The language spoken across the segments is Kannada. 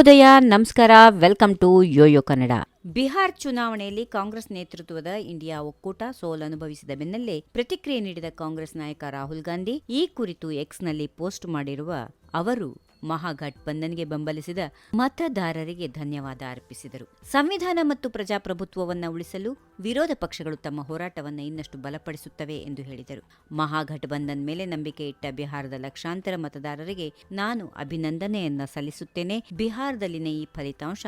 ಉದಯ ನಮಸ್ಕಾರ, welcome to YoYo Kannada. Bihar ಚುನಾವಣೆಯಲ್ಲಿ ಕಾಂಗ್ರೆಸ್ ನೇತೃತ್ವದ ಇಂಡಿಯಾ ಒಕ್ಕೂಟ ಸೋಲನುಭವಿಸಿದ ಬೆನ್ನಲ್ಲೇ ಪ್ರತಿಕ್ರಿಯೆ ನೀಡಿದ ಕಾಂಗ್ರೆಸ್ ನಾಯಕ ರಾಹುಲ್ ಗಾಂಧಿ ಈ ಕುರಿತು ಎಕ್ಸ್ನಲ್ಲಿ ಪೋಸ್ಟ್ ಮಾಡಿರುವ ಅವರು ಮಹಾಗಠಬಂಧನ್ಗೆ ಬೆಂಬಲಿಸಿದ ಮತದಾರರಿಗೆ ಧನ್ಯವಾದ ಅರ್ಪಿಸಿದರು. ಸಂವಿಧಾನ ಮತ್ತು ಪ್ರಜಾಪ್ರಭುತ್ವವನ್ನು ಉಳಿಸಲು ವಿರೋಧ ಪಕ್ಷಗಳು ತಮ್ಮ ಹೋರಾಟವನ್ನು ಇನ್ನಷ್ಟು ಬಲಪಡಿಸುತ್ತವೆ ಎಂದು ಹೇಳಿದರು. ಮಹಾಗಠಬಂಧನ್ ಮೇಲೆ ನಂಬಿಕೆ ಇಟ್ಟ ಬಿಹಾರದ ಲಕ್ಷಾಂತರ ಮತದಾರರಿಗೆ ನಾನು ಅಭಿನಂದನೆಯನ್ನ ಸಲ್ಲಿಸುತ್ತೇನೆ. ಬಿಹಾರದಲ್ಲಿನ ಈ ಫಲಿತಾಂಶ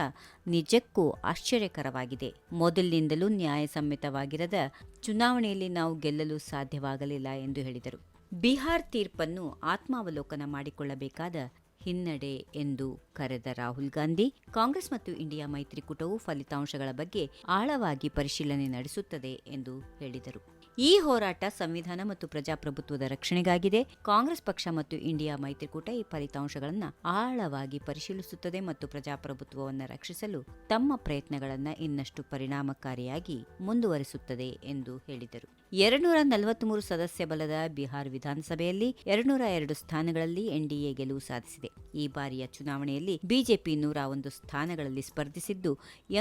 ನಿಜಕ್ಕೂ ಆಶ್ಚರ್ಯಕರವಾಗಿದೆ. ಮೊದಲಿನಿಂದಲೂ ನ್ಯಾಯಸಮ್ಮತವಾಗಿರದ ಚುನಾವಣೆಯಲ್ಲಿ ನಾವು ಗೆಲ್ಲಲು ಸಾಧ್ಯವಾಗಲಿಲ್ಲ ಎಂದು ಹೇಳಿದರು. ಬಿಹಾರ್ ತೀರ್ಪನ್ನು ಆತ್ಮಾವಲೋಕನ ಮಾಡಿಕೊಳ್ಳಬೇಕಾದ ಹಿನ್ನಡೆ ಎಂದು ಕರೆದ ರಾಹುಲ್ ಗಾಂಧಿ, ಕಾಂಗ್ರೆಸ್ ಮತ್ತು ಇಂಡಿಯಾ ಮೈತ್ರಿಕೂಟವು ಫಲಿತಾಂಶಗಳ ಬಗ್ಗೆ ಆಳವಾಗಿ ಪರಿಶೀಲನೆ ನಡೆಸುತ್ತದೆ ಎಂದು ಹೇಳಿದರು. ಈ ಹೋರಾಟ ಸಂವಿಧಾನ ಮತ್ತು ಪ್ರಜಾಪ್ರಭುತ್ವದ ರಕ್ಷಣೆಗಾಗಿದೆ. ಕಾಂಗ್ರೆಸ್ ಪಕ್ಷ ಮತ್ತು ಇಂಡಿಯಾ ಮೈತ್ರಿಕೂಟ ಈ ಫಲಿತಾಂಶಗಳನ್ನು ಆಳವಾಗಿ ಪರಿಶೀಲಿಸುತ್ತದೆ ಮತ್ತು ಪ್ರಜಾಪ್ರಭುತ್ವವನ್ನು ರಕ್ಷಿಸಲು ತಮ್ಮ ಪ್ರಯತ್ನಗಳನ್ನು ಇನ್ನಷ್ಟು ಪರಿಣಾಮಕಾರಿಯಾಗಿ ಮುಂದುವರಿಸುತ್ತದೆ ಎಂದು ಹೇಳಿದರು. 243 ಸದಸ್ಯ ಬಲದ ಬಿಹಾರ್ ವಿಧಾನಸಭೆಯಲ್ಲಿ 202 ಸ್ಥಾನಗಳಲ್ಲಿ ಎನ್ಡಿಎ ಗೆಲುವು ಸಾಧಿಸಿದೆ. ಈ ಬಾರಿಯ ಚುನಾವಣೆಯಲ್ಲಿ ಬಿಜೆಪಿ 101 ಸ್ಥಾನಗಳಲ್ಲಿ ಸ್ಪರ್ಧಿಸಿದ್ದು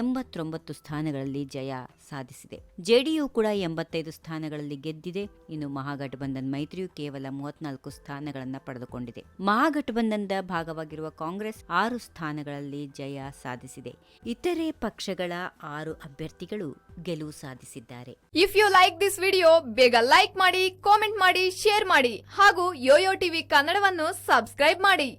89 ಸ್ಥಾನಗಳಲ್ಲಿ ಜಯ ಸಾಧಿಸಿದೆ. ಜೆಡಿಯು ಕೂಡ 85 ಸ್ಥಾನಗಳಲ್ಲಿ ಗೆದ್ದಿದೆ. ಇನ್ನು ಮಹಾಗಠಬಂಧನ್ ಮೈತ್ರಿಯು ಕೇವಲ 34 ಸ್ಥಾನಗಳನ್ನು ಪಡೆದುಕೊಂಡಿದೆ. ಮಹಾಗಠಬಂಧನದ ಭಾಗವಾಗಿರುವ ಕಾಂಗ್ರೆಸ್ 6 ಸ್ಥಾನಗಳಲ್ಲಿ ಜಯ ಸಾಧಿಸಿದೆ. ಇತರೆ ಪಕ್ಷಗಳ 6 ಅಭ್ಯರ್ಥಿಗಳು ಗೆಲುವು ಸಾಧಿಸಿದ್ದಾರೆ. If you like this video, ಬೇಗ ಲೈಕ್ ಮಾಡಿ, ಕಾಮೆಂಟ್ ಮಾಡಿ, ಶೇರ್ ಮಾಡಿ ಹಾಗೂ ಯೋಯೋ ಟಿವಿ ಕನ್ನಡವನ್ನು ಸಬ್ಸ್ಕ್ರೈಬ್ ಮಾಡಿ.